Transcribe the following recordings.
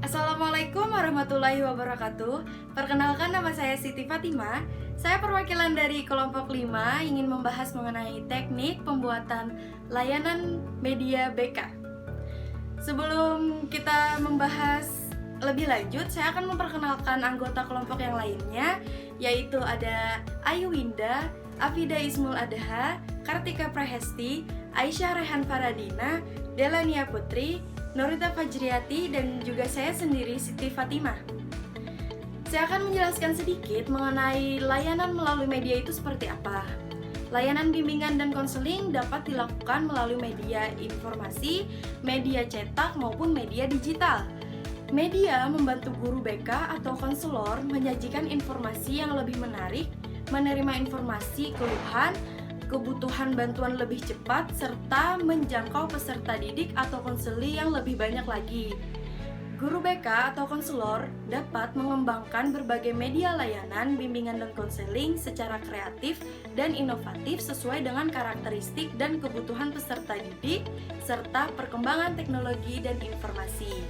Assalamualaikum warahmatullahi wabarakatuh. Perkenalkan, nama saya Siti Fatima. Saya perwakilan dari kelompok 5 ingin membahas mengenai teknik pembuatan layanan media BK. Sebelum kita membahas lebih lanjut, saya akan memperkenalkan anggota kelompok yang lainnya, yaitu ada Ayu Winda, Afida Ismul Adha, Kartika Prahesti, Aisyah Rehan Faradina, Delania Putri, Norita Fajriati, dan juga saya sendiri, Siti Fatimah. Saya akan menjelaskan sedikit mengenai layanan melalui media itu seperti apa. Layanan bimbingan dan konseling dapat dilakukan melalui media informasi, media cetak, maupun media digital. Media membantu guru BK atau konselor menyajikan informasi yang lebih menarik, menerima informasi keluhan, kebutuhan bantuan lebih cepat, serta menjangkau peserta didik atau konseli yang lebih banyak lagi. Guru BK atau konselor dapat mengembangkan berbagai media layanan, bimbingan dan konseling secara kreatif dan inovatif sesuai dengan karakteristik dan kebutuhan peserta didik, serta perkembangan teknologi dan informasi.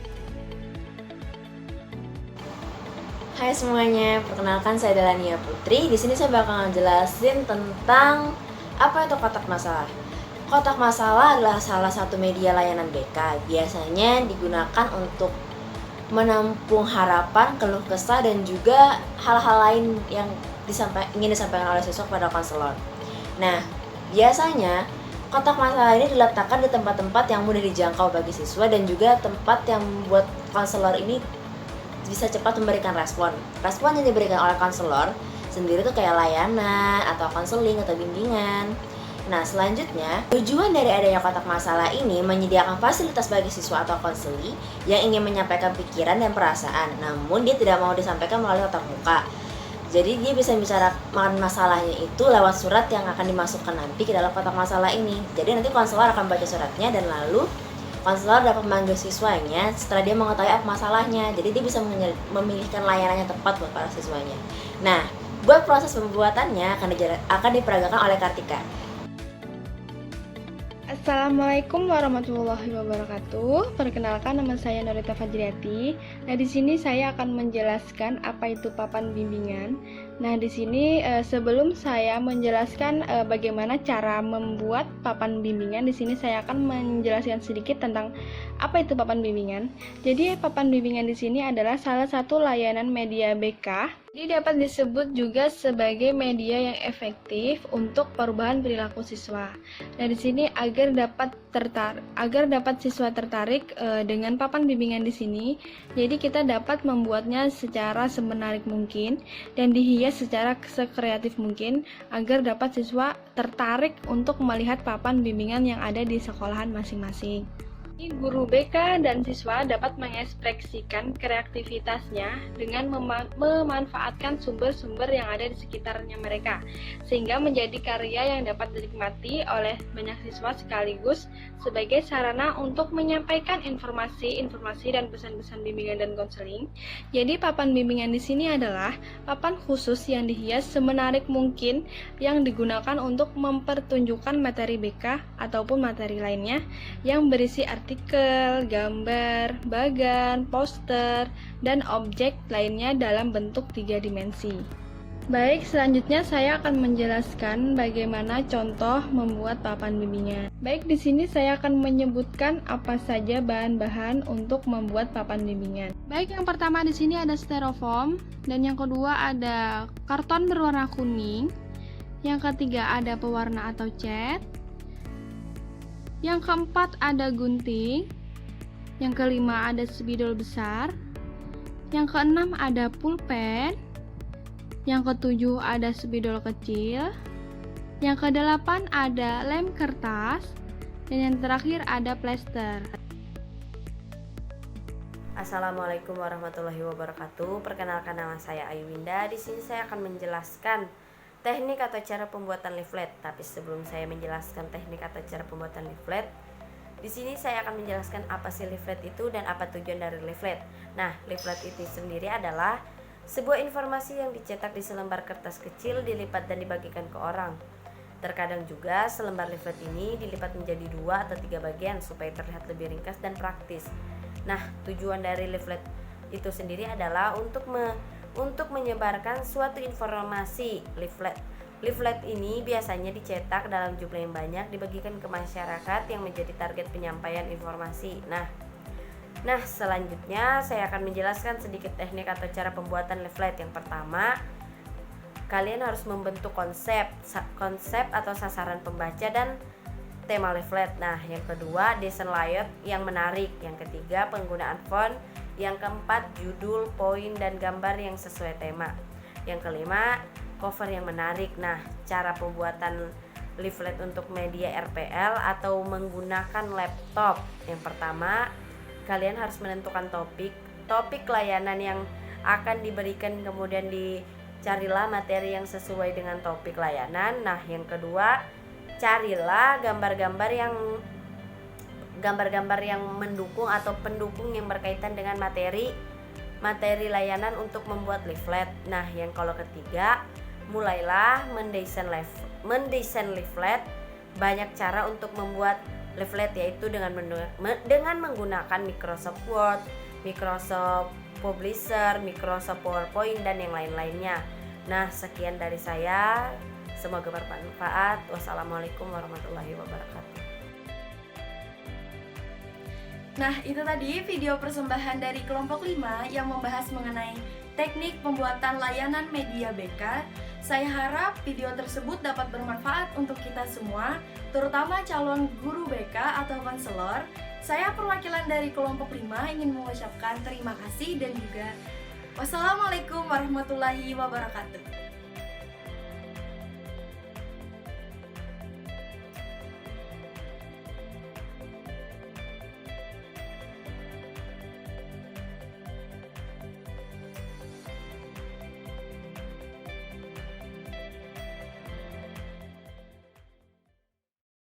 Hai semuanya, perkenalkan saya Delania Putri. Di sini saya bakal ngejelasin tentang apa itu kotak masalah. Kotak masalah adalah salah satu media layanan BK. Biasanya digunakan untuk menampung harapan, keluh kesah, dan juga hal-hal lain yang ingin disampaikan oleh siswa kepada konselor. Nah, biasanya kotak masalah ini diletakkan di tempat-tempat yang mudah dijangkau bagi siswa dan juga tempat yang membuat konselor ini bisa cepat memberikan respon. Respon yang diberikan oleh konselor sendiri tuh kayak layanan atau konseling atau bimbingan. Nah, selanjutnya tujuan dari adanya kotak masalah ini menyediakan fasilitas bagi siswa atau konseli yang ingin menyampaikan pikiran dan perasaan, namun dia tidak mau disampaikan melalui tatap muka. Jadi dia bisa bicarakan masalahnya itu lewat surat yang akan dimasukkan nanti ke dalam kotak masalah ini. Jadi nanti konselor akan baca suratnya dan lalu konselor dapat memanggil siswanya setelah dia mengetahui apa masalahnya. Jadi dia bisa memilihkan layanan yang tepat buat para siswanya. Nah, buat proses pembuatannya akan diperagakan oleh Kartika. Assalamualaikum warahmatullahi wabarakatuh. Perkenalkan, nama saya Norita Fajriati. Nah, di sini saya akan menjelaskan apa itu papan bimbingan. Nah, di sini sebelum saya menjelaskan bagaimana cara membuat papan bimbingan, di sini saya akan menjelaskan sedikit tentang apa itu papan bimbingan. Jadi, papan bimbingan di sini adalah salah satu layanan media BK. Jadi dapat disebut juga sebagai media yang efektif untuk perubahan perilaku siswa. Nah, di sini agar dapat siswa tertarik dengan papan bimbingan di sini, jadi kita dapat membuatnya secara semenarik mungkin dan dihias secara sekreatif mungkin agar dapat siswa tertarik untuk melihat papan bimbingan yang ada di sekolahan masing-masing. Guru BK dan siswa dapat mengekspresikan kreativitasnya dengan memanfaatkan sumber-sumber yang ada di sekitarnya mereka, sehingga menjadi karya yang dapat dinikmati oleh banyak siswa sekaligus sebagai sarana untuk menyampaikan informasi dan pesan-pesan bimbingan dan konseling. Jadi papan bimbingan di sini adalah papan khusus yang dihias semenarik mungkin yang digunakan untuk mempertunjukkan materi BK ataupun materi lainnya yang berisi artikel, gambar, bagan, poster, dan objek lainnya dalam bentuk 3 dimensi. Baik, selanjutnya saya akan menjelaskan bagaimana contoh membuat papan bimbingan. Baik, di sini saya akan menyebutkan apa saja bahan-bahan untuk membuat papan bimbingan. Baik, yang pertama di sini ada styrofoam, dan yang kedua ada karton berwarna kuning. Yang ketiga ada pewarna atau cat. Yang keempat ada gunting. Yang kelima ada spidol besar. Yang keenam ada pulpen. Yang ketujuh ada spidol kecil. Yang kedelapan ada lem kertas. Dan yang terakhir ada plester. Assalamualaikum warahmatullahi wabarakatuh. Perkenalkan, nama saya Ayu Winda. Di sini saya akan menjelaskan teknik atau cara pembuatan leaflet. Tapi sebelum saya menjelaskan teknik atau cara pembuatan leaflet, di sini saya akan menjelaskan apa sih leaflet itu dan apa tujuan dari leaflet. Nah, leaflet itu sendiri adalah sebuah informasi yang dicetak di selembar kertas kecil, dilipat dan dibagikan ke orang. Terkadang juga selembar leaflet ini dilipat menjadi 2 atau 3 bagian supaya terlihat lebih ringkas dan praktis. Nah, tujuan dari leaflet itu sendiri adalah untuk menyebarkan suatu informasi leaflet. Leaflet ini biasanya dicetak dalam jumlah yang banyak, dibagikan ke masyarakat yang menjadi target penyampaian informasi. Nah, selanjutnya saya akan menjelaskan sedikit teknik atau cara pembuatan leaflet. Yang pertama, kalian harus membentuk konsep atau sasaran pembaca dan tema leaflet. Nah, yang kedua, desain layout yang menarik. Yang ketiga, penggunaan font. Yang keempat, judul, poin, dan gambar yang sesuai tema. Yang kelima, cover yang menarik. Nah, cara pembuatan leaflet untuk media RPL atau menggunakan laptop. Yang pertama, kalian harus menentukan topik layanan yang akan diberikan, kemudian dicarilah materi yang sesuai dengan topik layanan. Nah, yang kedua, carilah gambar-gambar yang mendukung atau pendukung yang berkaitan dengan materi layanan untuk membuat leaflet. Nah, yang kalau ketiga, mulailah mendesain leaflet. Banyak cara untuk membuat leaflet, yaitu dengan menggunakan Microsoft Word, Microsoft Publisher, Microsoft PowerPoint, dan yang lain-lainnya. Nah, sekian dari saya. Semoga bermanfaat. Wassalamualaikum warahmatullahi wabarakatuh. Nah, itu tadi video persembahan dari kelompok 5 yang membahas mengenai teknik pembuatan layanan media BK. Saya harap video tersebut dapat bermanfaat untuk kita semua, terutama calon guru BK atau konselor. Saya perwakilan dari kelompok 5 ingin mengucapkan terima kasih dan juga wassalamualaikum warahmatullahi wabarakatuh.